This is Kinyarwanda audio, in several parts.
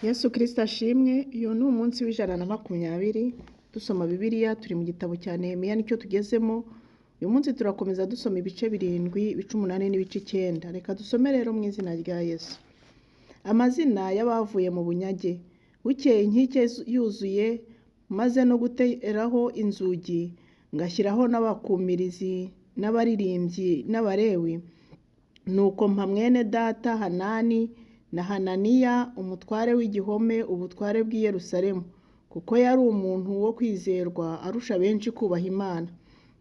Yesu Kristo ashimwe. Uyu ni umunsi w'120 dusoma Bibiliya, turi mu gitabo cya Nehemiya nicyo tugezemo. Uyu munsi turakomeza dusoma ibice 7, ibice 8 n'ibice 9. Reka dusome rero mu izina rya Yesu. Amazina y'abavuye mu bunyage. Bukeye inkike yuzuye, maze no guteraho inzugi, ngashyiraho n'abakumirizi n'abaririmbyi n'abarewi. Nuko mpa mwene data Hanani na Hananiya umutware w'igihome ubutware bw'i Yerusalemu, kuko yari umuntu wo kwizerwa arusha benshi kubaha Imana.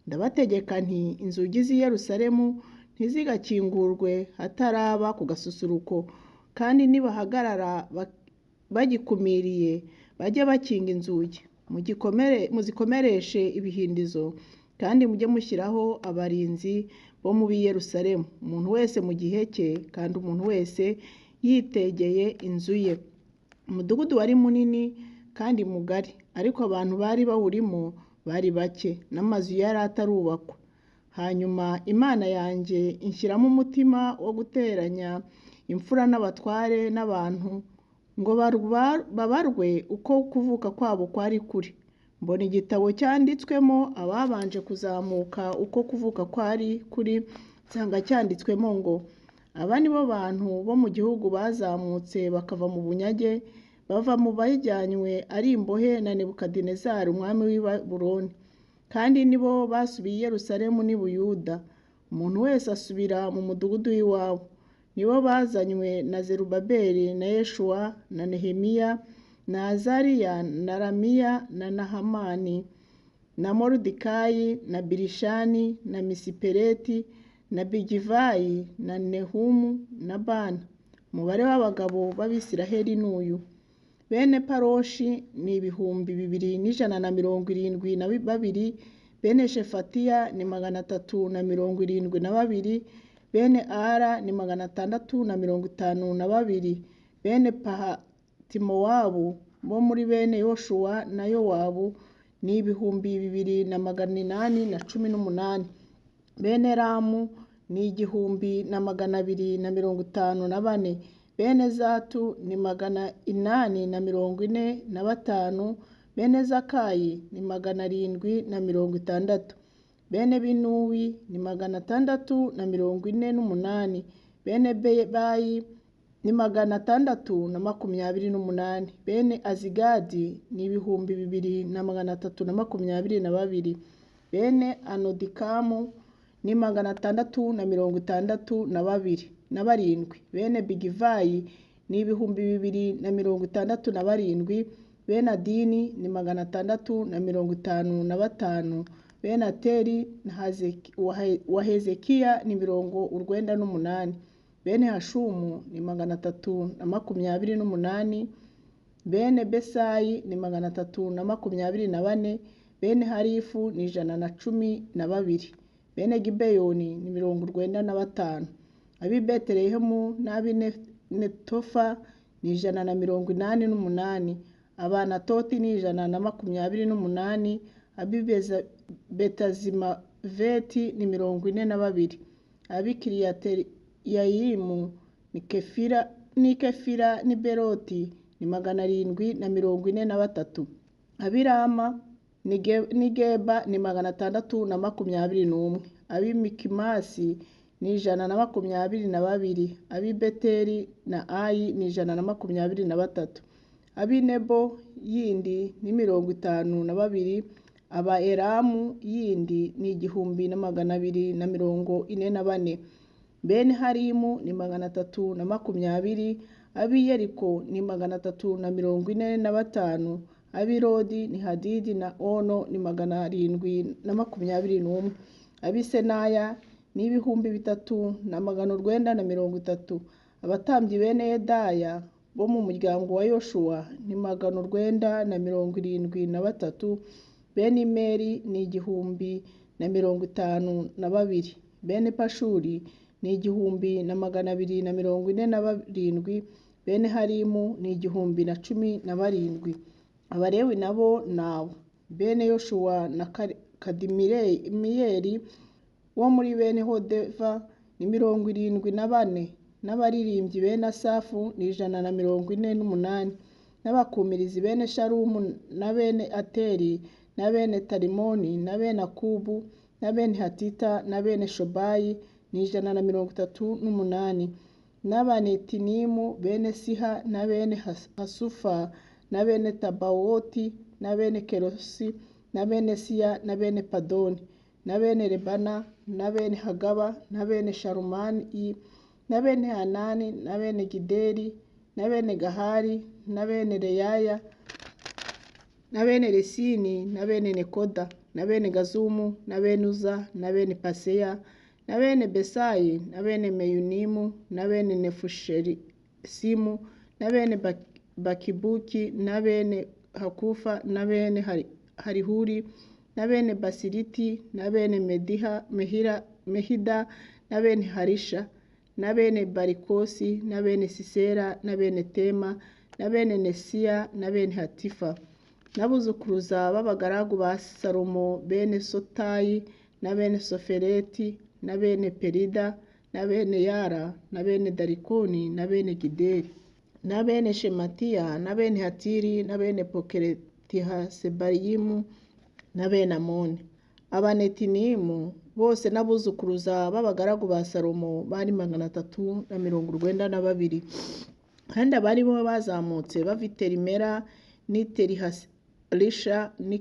Ndabategeka nti, inzugi z'i Yerusalemu ntizigakingurwe hataraba ku gasusuruko, kandi nibahagarara bagikumiriye bajye bakinga inzugi. Muzikomereshe ibihindizo, kandi mujye mushyiraho abarinzi bo mu b'i Yerusalemu, umuntu wese mu gihe cye, kandi umuntu wese yitegeye inzu ye. Umudugudu wari munini kandi mugari, ariko abantu bari bawurimo bari bake, n'amazu yari atarubakwa. Hanyuma Imana yanjye inshyiramo umutima wo guteranya imfura n'abatware n'abantu, ngo babarwe uko kuvuka kwabo kwari kuri. Mbona igitabo cyanditswemo ababanje kuzamuka uko kuvuka kwari kuri, nsanga cyanditswemo ngo, aba ni bo bantu bo mu gihugu bazamutse bakava mu bunyage, bava mu bajyanywe ari imbohe na Nebukadinezari umwami w'i Babuloni, kandi nibo basubiye i Yerusalemu n'i Buyuda, umuntu wese asubira mu mudugudu w'iwabo. Nibo bazanywe na Zerubabeli na Yeshuwa na Nehemiya na Azariya na Ramiya na Nahamani na Moridekayi na Bilishani na Misipereti na Bigivayi na Nehumu na Bana. Umubare w'abagabo b'Abisiraheli n'uyu: bene Paroshi ni 2,172, bene Shefatiya ni 372, bene Ara ni 652, bene Pahatimowabu bo muri bene Yoshuwa na Yowabu ni 2,818, bene Ramu ni 1,254, bene Zatu ni 845, bene Zakayi ni 760, bene Binuwi ni 648, bene Bebayi ni 628, bene Azigadi ni 2,322, bene Anodikamu ni 667, bene Bigivayi ni 2,067, bene Adini ni 655, bene Ateri wa Hezekiya ni 98, bene Hashumu ni 328, bene Besayi ni 324, bene Harifu ni 112, bene Gibeyoni ni 95, ab'i Betelehemu n'ab'i Netofa ni 188, Abanatoti ni 128, ab'i Betazimaveti ni 42, ab'i Kiriyateyayimu ni Kefira ni Beroti ni 743, ab'i Rama ni Geba ni 621, ab'i Mikimasi ni 122, ab'i Beteli na Ayi ni 123, ab'i Nebo yindi ni 52, aba Elamu yindi ni 1,244, bene Harimu ni 320, ab'i Yeriko ni 345, ab'i Rodi ni Hadidi na Ono ni 721, ab'i Senaya ni 3,930, abatambyi bene Yedaya bo mu muryango wa Yoshuwa ni 973, bene Imeri ni 1,052, bene Pashuri ni 1,247, bene Harimu ni 1,017. Abalewi nabo nabo: bene Yoshuwa na Kadimiyeli wo muri bene Hodeva ni 74, n'abaririmbyi bene Asafu ni 148, n'abakumirizi bene Shalumu na bene Ateri na bene Talimoni na bene Akubu na bene Hatita na bene Shobayi ni 138, n'abanetinimu bene Siha na bene Hasufa na bene Tabawoti na bene Kerosi na bene Siya na bene Padoni na bene Rebana na bene Hagaba na bene Sharumani na bene Hanani na bene Gideri na bene Gahari na bene Reyaya na bene Resini na bene Nekoda na bene Gazumu na bene Uza na bene Paseya na bene Besayi na bene Meyunimu na bene Nefushesimu na bene Bakibuki na bene Hakufa na bene Harihuri na bene Basiriti na bene Mehida na bene Harisha na bene Barikosi na bene Sisera na bene Tema na bene Nesiya na bene Hatifa n'abuzukuruza b'abagaragu ba Salomo bene Sotayi na bene Sofereti na bene Perida na bene Yara na bene Darikoni na bene Gideri na bene Shematiya na bene Hatiri na bene Pokeretihasebayimu na bene Amoni. Abanetinimu bose n'abuzukuruza b'abagaragu ba Salomo bari 392, kandi abari bo bazamutse bava i Terimera n'i Teriharisha n'i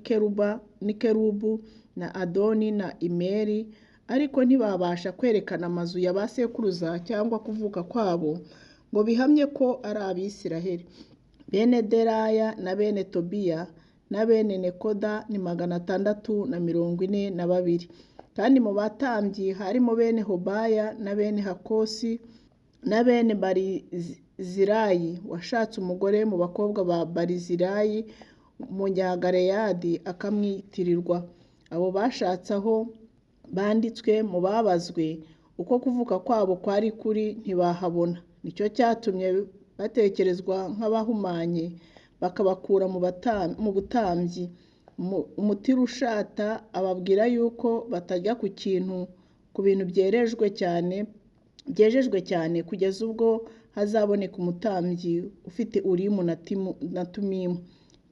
Kerubu na Adoni na Imeri, ariko ntibabasha kwerekana amazu ya ba sekuruza cyangwa kuvuka kwabo ngo bihamye ko ari Abisiraheli. Bene Deraya na bene Tobiya na bene Nekoda ni 642, kandi mu batambyi harimo bene Hobaya na bene Hakosi na bene Barizirayi washatse umugore mu bakobwa ba Barizirayi Umunyagaleyadi akamwitirirwa. Abo bashatse aho banditswe mu babazwe uko kuvuka kwabo kwari kuri ntibahabona, nicyo cyatumye batekerezwa nk'abahumanye bakabakura mu butambyi. Umutirushata ababwira yuko batajya ku bintu byejejwe cyane kugeza ubwo hazaboneka umutambyi ufite Urimu na Tumimu.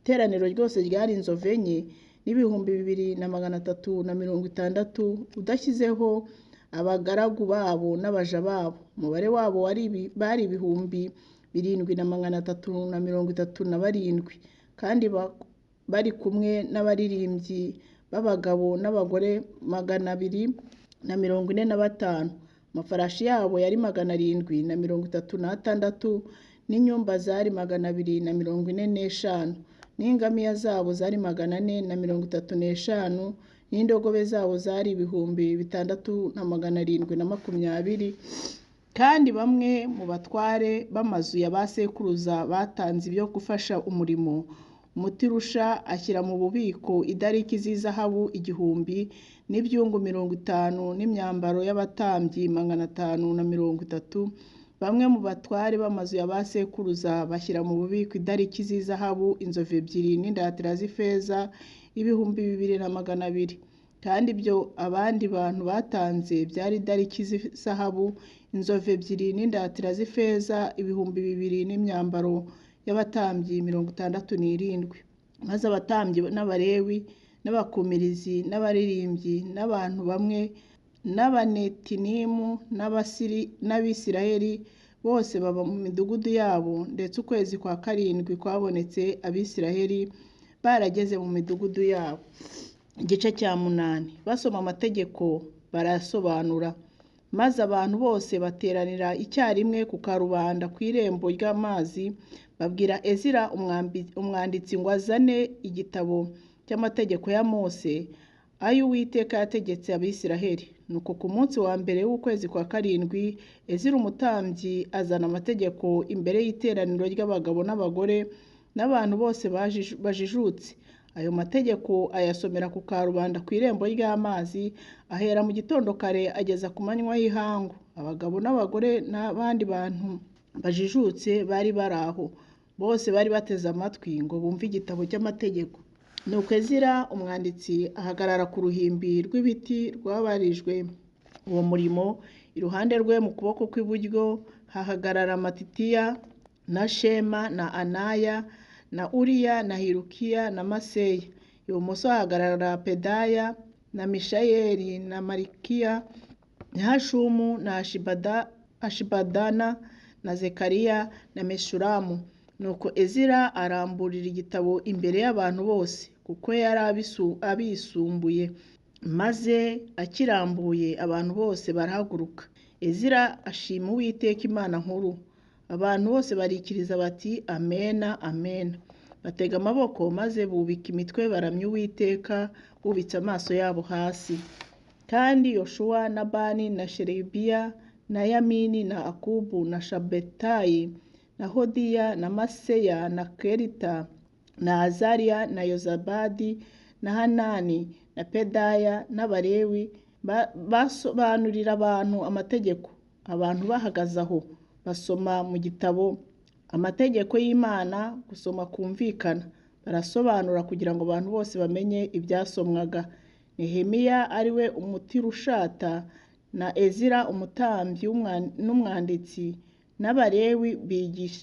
Iteraniro ryose ryari inzovu enye n'ibihumbi 2360, udashyizeho abagaragu babo n'abaja babo. Umubare wabo bari 7,337, kandi bari kumwe n'abaririmbyi b'abagabo n'abagore 245. Amafarashi yabo yari 736, n'inyumba zari 245, n'ingamiya zabo zari 435, n'indogobe zabo zari 6,720. Kandi bamwe mu batware b'amazu ya ba sekuruza batanze ibyo gufasha umurimo. Umutirusha ashyira mu bubiko idariki z'izahabu 1,000 n'ibyungu 50 n'imyambaro y'abatambyi 530. Bamwe mu batware b'amazu ya ba sekuruza bashyira mu bubiko idariki z'izahabu inzovu 2 n'indatira z'ifeza 2,200. kandi ibyo abandi bantu batanze byari idariki z'izahabu inzovu 2 n'indatira z'ifeza 2,000 n'imyambaro y'abatambyi 67. Maze abatambyi n'Abalewi n'abakumirizi n'abaririmbyi n'abantu bamwe n'abanetinimu n'Abisiraheli bose baba mu midugudu yabo, ndetse ukwezi kwa 7 kwabonetse Abisiraheli barageze mu midugudu yabo. Igice cya 8. Basoma amategeko barayasobanura. Maze abantu bose bateranira icyarimwe ku karubanda ku irembo ry'amazi, babwira Ezira umwanditsi ngo azane igitabo cy'amategeko ya Mose, ayo Uwiteka yategetse Abisiraheli. Nuko ku munsi wa mbere w'ukwezi kwa 7, Ezira umutambyi azana amategeko imbere y'iteraniro ry'abagabo n'abagore n'abantu bose bajijutse. Ayo mategeko ayasomera ku karubanda ku irembo ry'amazi, ahera mu gitondo kare ageza ku manywa y'ihangu. Abagabo n'abagore n'abandi bantu bajijutse bari baraho, bose bari bateze amatwi ngo bumve igitabo cy'amategeko. Nuko Ezira umwanditsi ahagarara ku ruhimbi rw'ibiti rwabarijwe uwo murimo. Iruhande rwe mu kuboko kw'iburyo hahagarara Matitiya na Shema na Anaya na Uriya na Hilukiya na Maseya. Ibumoso hahagarara Pedaya na Mishayeli na Malikiya na Hashumu na Ashibadana na Zekariya na Meshulamu. Nuko Ezira aramburira igitabo imbere y'abantu bose, kuko yari abisumbuye. Maze akirambuye abantu bose barahaguruka. Ezira ashima Uwiteka Imana nkuru. Abantu bose barikiriza bati amena amena. Batega amaboko maze bubika imitwe baramya Uwiteka bubitse amaso yabo hasi. Kandi Yoshuwa na Bani na Sherebiya na Yamini na Akubu na Shabetayi na Hodiya na Maseya na Kerita na Azariya na Yozabadi na Hanani na Pedaya n'Abalewi basobanurira abantu amategeko. Abantu bahagaze aho basoma mu gitabo amategeko y'Imana, gusoma kumvikana. Barasobanura kugira ngo abantu bose bamenye ibyasomwaga. Nehemiya ari we umutirushata na Ezira umutambyi n'umwanditsi n'Abalewi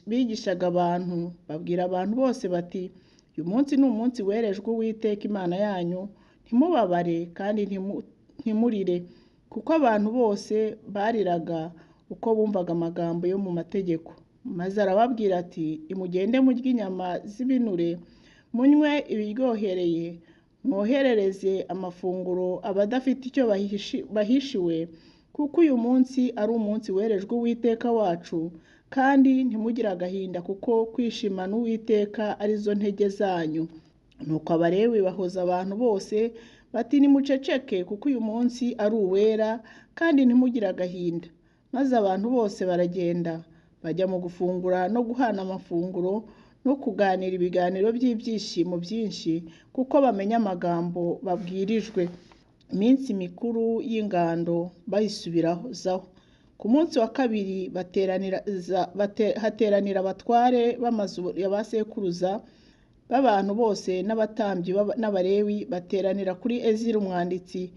bigishaga abantu, babwira abantu bose bati uyu munsi ni umunsi werejwe Uwiteka Imana yanyu, ntimubabare kandi ntimurire, kuko abantu bose bariraga uko bumvaga amagambo yo mu mategeko. Maze arababwira ati imugende murye inyama z'ibinure, munywe ibiryohereye, mwoherereze amafunguro abadafite icyo bahishiwe, kuko uyu munsi ari umunsi werejwe Uwiteka wacu, kandi ntimugire agahinda kuko kwishimana Uwiteka arizo ntege zanyu. Nuko Abalewi bahoza abantu bose bati nimuceceke, kuko uyu munsi ari uwera, kandi ntimugire agahinda. Maze abantu bose baragenda bajya mu gufungura no guhana amafunguro no kuganira ibiganiro by'ibyishimo byinshi, kuko bamenya amagambo babwirijwe. Iminsi mikuru y'ingando bayisubirazaho. Ku munsi wa kabiri hateranira abatware b'amazu ya ba sekuruza b'abantu bose n'abatambyi n'Abalewi bateranira kuri Ezira umwanditsi,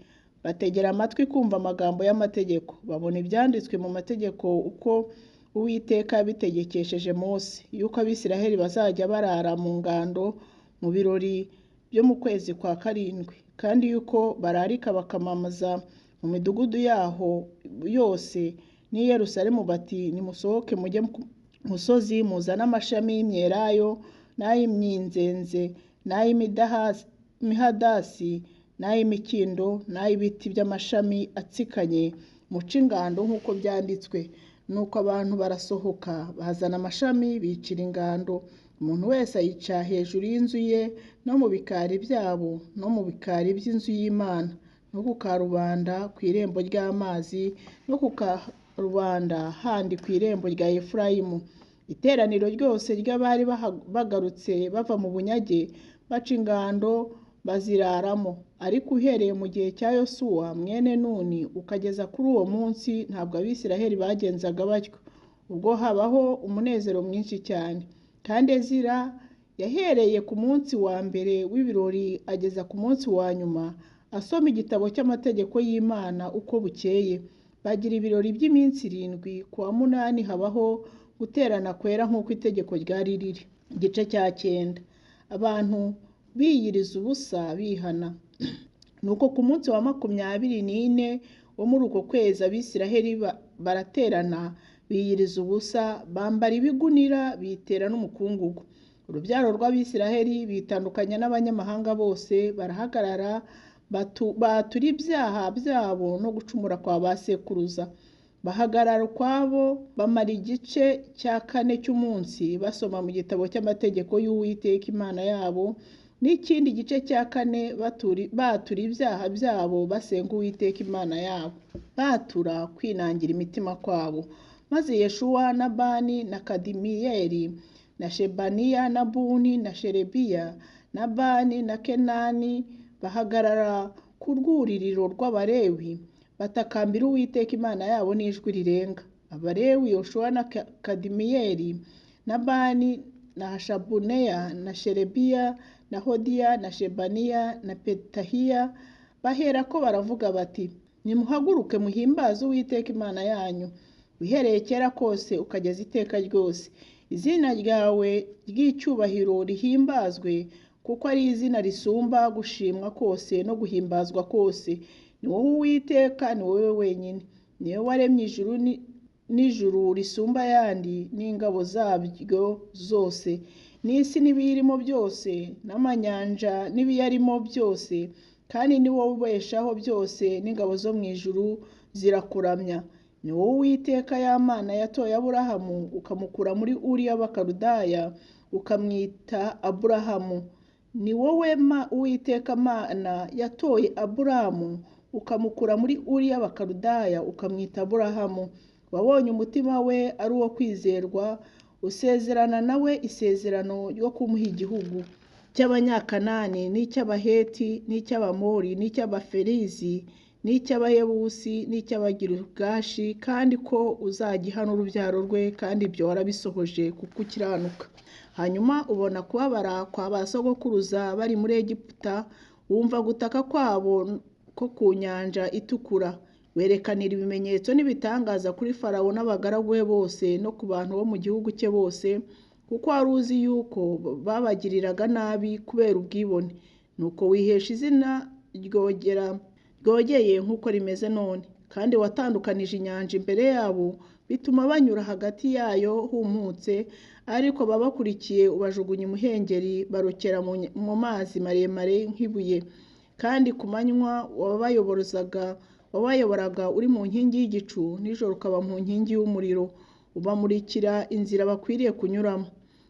bategera amatwi kumva amagambo y'amategeko. Babona ibyanditswe mu mategeko uko Uwiteka yabitegekesheje Mose, yuko Abisiraheli bazajya barara mu ngando mu birori byo mu kwezi kwa karindwi, kandi yuko bararika bakamamaza mu midugudu yaho yose n'i Yerusalemu bati nimusohoke mujye ku musozi muzane amashami y'imyelayo n'ay'imyinzenze n'ay'imihadasi n'ay'imikindo n'ay'ibiti by'amashami atsikanye, muce ingando nk'uko byanditswe. Nuko abantu barasohoka bazana amashami bicira ingando, umuntu wese ayica hejuru y'inzu ye no mu bikari byabo no mu bikari by'inzu y'Imana no ku karubanda ku irembo ry'amazi no ku karubanda handi ku irembo rya Efurayimu. Iteraniro ryose ry'abari bagarutse bava mu bunyage baca ingando baziraramo. Ariko uhereye mu gihe cya Yosuwa mwene Nuni ukageza kuri uwo munsi ntabwo Abisiraheli bagenzaga batyo, ubwo habaho umunezero mwinshi cyane. Kandi Ezira yahereye ku munsi wa mbere w'ibirori ageza ku munsi wa nyuma asoma igitabo cy'amategeko y'Imana uko bukeye. Bagira ibirori by'iminsi 7, ku wa munani habaho guterana kwera nk'uko itegeko ryari riri. Igice cya 9. Abantu biyiriza ubusa bihana. Nuko ku munsi wa 24 wo muri uko kwezi Abisiraheli baraterana biyiriza ubusa, bambara ibigunira bitera n'umukungugu. Urubyaro rw'Abisiraheli bitandukanya n'abanyamahanga bose, barahagarara batura ibyaha byabo no gucumura kwa ba sekuruza. Bahagarara ukwabo bamara igice cya 4 cy'umunsi basoma mu gitabo cy'amategeko y'Uwiteka Imana yabo, n'ikindi gice cya 4 batura ibyaha byabo basenga Uwiteka Imana yabo, batura kwinangira imitima kwabo. Maze Yeshuwa na Bani na Kadimiyeli na Shebaniya na Buni na Sherebiya na Bani na Kenani bahagarara ku rwuririro rw'Abalewi batakambira Uwiteka Imana yabo n'ijwi rirenga. Abalewi Yoshuwa na Kadimiyeli na Bani na Hashabuneya na Sherebiya na Hodiya na Shebaniya na Petahiya bahera ko baravuga bati nimuhaguruke muhimbaze Uwiteka Imana yanyu uhereye kera kose ukageza iteka ryose. izina ryawe ry'icyubahiro rihimbazwe, kuko ari izina risumba gushimwa kose no guhimbazwa kose. Ni wowe Uwiteka, ni wowe wenyine, ni wowe waremye ijuru n'ijuru risumba ayandi n'ingabo zabyo zose, n'isi n'ibiyirimo byose, n'amanyanja n'ibiyarimo byose, kandi ni wowe ubeshaho byose, n'ingabo zo mu ijuru zirakuramya. Ni wowe Uwiteka ya Mana yatoye Aburahamu ukamukura muri Uri y'Abakaludaya ukamwita Aburahamu. Ni wowe Uwiteka Mana yatoye Aburahamu ukamukura muri Uri y'Abakaludaya ukamwita Aburahamu. Wabonye umutima we ari uwo kwizerwa, usezerana nawe isezerano ryo kumuha igihugu cy'Abanyakanani n'icy'Abaheti n'icy'Abamori n'icy'Abaferizi n'icy'Abayebusi n'icy'Abagirugashi, kandi ko uzagiha n'urubyaro rwe, kandi ibyo warabisohoje kuko ukiranuka. Hanyuma ubona kubabara kwa ba sogokuruza bari muri Egiputa, wumva gutaka kwabo ko ku nyanja itukura, werekanira ibimenyetso n'ibitangaza kuri Farawo n'abagaragu be bose no ku bantu bo mu gihugu cye bose, kuko wari uzi yuko babagiriraga nabi kubera ubwibone. Nuko wihesha izina ryogeye nk'uko rimeze none, kandi watandukanije inyanja imbere yabo, bituma banyura hagati yayo humutse, ariko babakurikiye ubajugunya imuhengeri, barokera mu mazi maremare nk'ibuye. Kandi ku manywa wabayoboraga uri mu nkingi y'igicu, nijoro ukaba mu nkingi y'umuriro, ubamurikira inzira bakwiriye kunyuramo.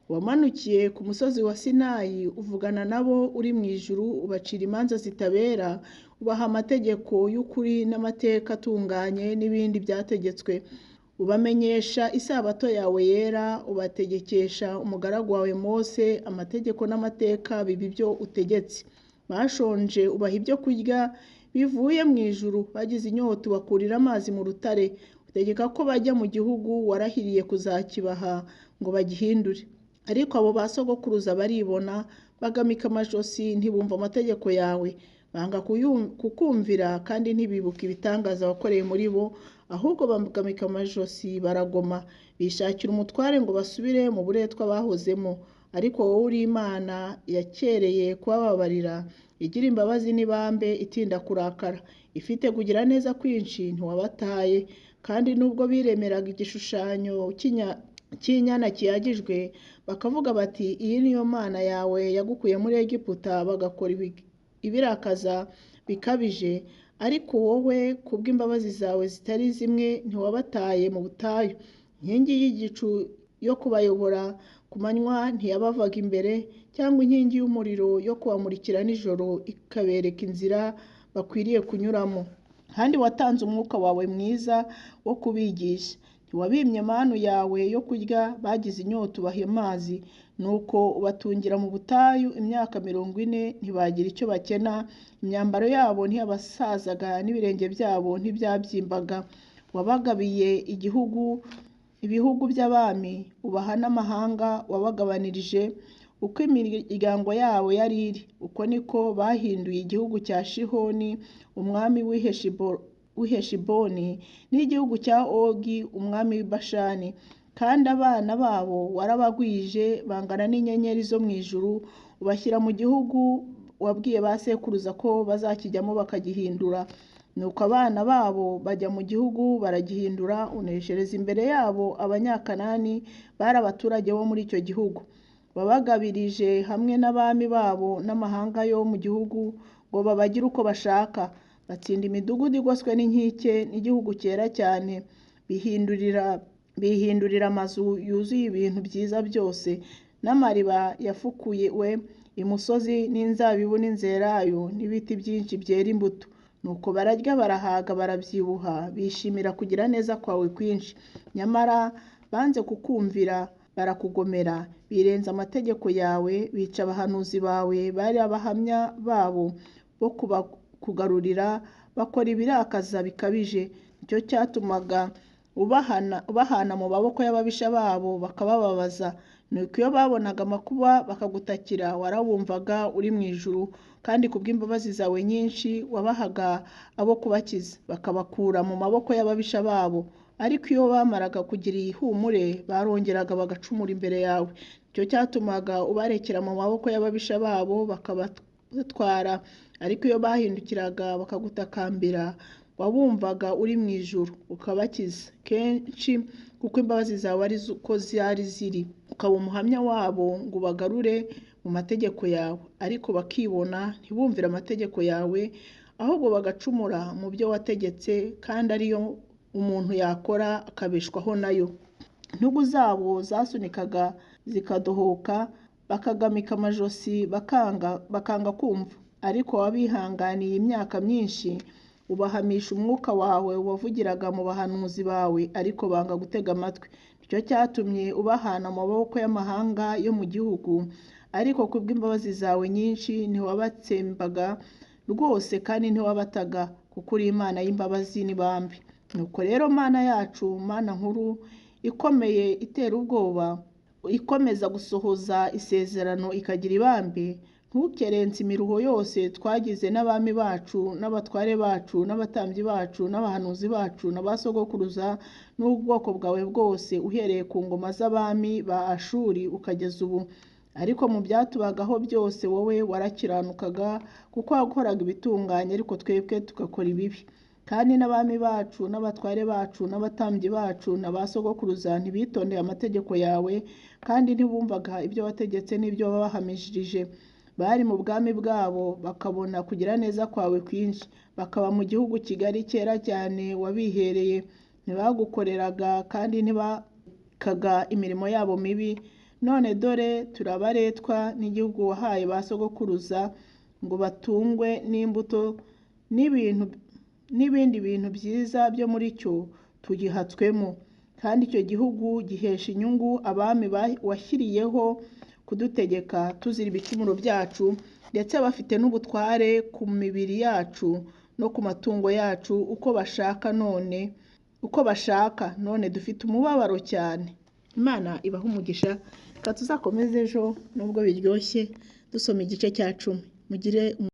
Wamanukiye ku musozi wa Sinayi, uvugana nabo uri mu ijuru, ubacira imanza zitabera, ubaha amategeko y'ukuri n'amateka atunganye n'ibindi byategetswe. Ubamenyesha isabato yawe yera, ubategekesha umugaragu wawe Mose amategeko n'amateka biba ibyo utegetse. Bashonje ubaha ibyo kurya bivuye mu ijuru, bagize inyota ubakurira amazi mu rutare, utegeka ko bajya mu gihugu warahiriye kuzakibaha ngo bagihindure. Ariko abo ba sogokuruza baribona, bagamika amajosi, ntibumva amategeko yawe, banga kukumvira, kandi ntibibuka ibitangaza wakoreye muri bo, ahubwo bagamika amajosi baragoma, bishakira umutware ngo basubire mu buretwa bahozemo. Ariko wowe uri Imana yakereye kubababarira, igira imbabazi n'ibambe, itinda kurakara, ifite kugira neza kwinshi, ntiwabataye. Kandi nubwo biremeraga igishushanyo cy'inyana kiyagijwe, bakavuga bati iyi niyo Mana yawe yagukuye muri Egiputa, bagakora ibirakaza bikabije, ariko wowe kubw'imbabazi zawe zitari zimwe ntiwabataye mu butayu. Inkingi y'igicu yo kubayobora ku manywa ntiyabavaga imbere, cyangwa inkingi y'umuriro yo kubamurikira nijoro ikabereka inzira bakwiriye kunyuramo. Kandi watanze umwuka wawe mwiza wo kubigisha. Ntiwabimye manu yawe yo kurya, bagize inyota ubaha amazi, nuko ubatungira mu butayu imyaka 40, ntibagira icyo bakena, imyambaro yabo ntiyabasazaga n'ibirenge byabo ntibyabyimbaga. Wabagabiye ibihugu by'abami, ubaha n'amahanga wabagabanirije uko imiryango yabo yari iri. Uko niko bahinduye igihugu cya Shihoni umwami w'Iheshiboni n'igihugu cya Ogi umwami w'Ibashani. Kandi abana babo warabagwije, bangana n'inyenyeri zo mu ijuru, ubashyira mu gihugu wabwiye ba sekuruza ko bazakijyamo bakagihindura. Nuko abana babo bajya mu gihugu baragihindura, uneshereza imbere yabo Abanyakanani bari abaturage bo muri icyo gihugu. Wabagabirije hamwe n'abami babo n'amahanga yo mu gihugu ngo babagire uko bashaka. Batsinda imidugudu igoswe n'inkike n'igihugu cyera cyane, bihindurira amazu yuzuye ibintu byiza byose, n'amariba yafukuwe imusozi, n'inzabibu n'inzerayo n'ibiti byinshi byera imbuto. Nuko bararya barahaga barabyibuha, bishimira kugira neza kwawe kwinshi. Nyamara banze kukumvira, barakugomera, birenza amategeko yawe, bica abahanuzi bawe bari abahamya babo bo kugarurira, bakora ibirakaza bikabije. Nicyo cyatumaga ubahana mu maboko y'ababisha babo bakabababaza. Nuko iyo babonaga amakuba bakagutakira, warabumvaga uri mu ijuru, kandi kubw'imbabazi zawe nyinshi wabahaga abo kubakiza, bakabakura mu maboko y'ababisha babo. ariko iyo bamaraga kugira ihumure barongeraga bagacumura imbere yawe. Icyo cyatumaga ubarekera mu maboko y'ababisha babo bakabatwara, ariko iyo bahindukiraga bakagutakambira wabumvaga uri mu ijuru ukabakiza kenshi, kuko imbabazi zawe ari uko zari ziri. Ukaba umuhamya wabo ngo bagarure mu mategeko yawe, ariko bakibona ntibumvire amategeko yawe, ahubwo bagacumura mu byo wategetse, kandi ariyo umuntu yakora akabeshwaho nayo. Intugu zabo zasunikaga zikadohoka, bakagamika amajosi bakanga kumva, ariko wabihanganiye imyaka myinshi, ubahamisha umwuka wawe wavugiraga mu bahanuzi bawe, ariko banga gutega amatwi. Nicyo cyatumye ubahana mu maboko y'amahanga yo mu gihugu, ariko kubw'imbabazi zawe nyinshi ntiwabatsembaga rwose, kandi ntiwabataga, kuko uri Imana y'imbabazi n'ibambe. Nuko rero Mana yacu, Mana nkuru ikomeye itera ubwoba, ikomeza gusohoza isezerano ikagira ibambe, ntukerense imiruho yose twagize n'abami bacu n'abatware bacu n'abatambyi bacu n'abahanuzi bacu n'abasogokuruza n'ubwoko bwawe bwose, uhereye ku ngoma z'abami ba Ashuri ukageza ubu. Ariko mu byatubagaho byose wowe warakiranukaga, kuko wakoraga ibitunganye, ariko twebwe tugakora ibibi. Kandi n'abami bacu n'abatware bacu n'abatambyi bacu n'abasogokuruza ntibitondeye amategeko yawe, kandi ntibumvaga ibyo wategetse n'ibyo wabahamishirije. Bari mu bwami bwabo bakabona kugira neza kwawe kwinshi, bakaba mu gihugu kigari cyera cyane wabihereye. Ntibagukoreraga kandi ntibakaga imirimo yabo mibi. None dore turabaretwa n'igihugu wahaye ba sogokuruza ngo batungwe n'imbuto n'ibindi bintu byiza byo muri cyo tugihatswemo. Kandi icyo gihugu gihesha inyungu abami washyiriyeho kudutegeka tuzira ibicumuro byacu, ndetse bafite n'ubutware ku mibiri yacu no ku matungo yacu uko bashaka. None dufite umubabaro cyane. Imana ibaha umugisha. Reka tuzakomeze ejo nubwo biryoshye dusoma igice cya 10. Mugire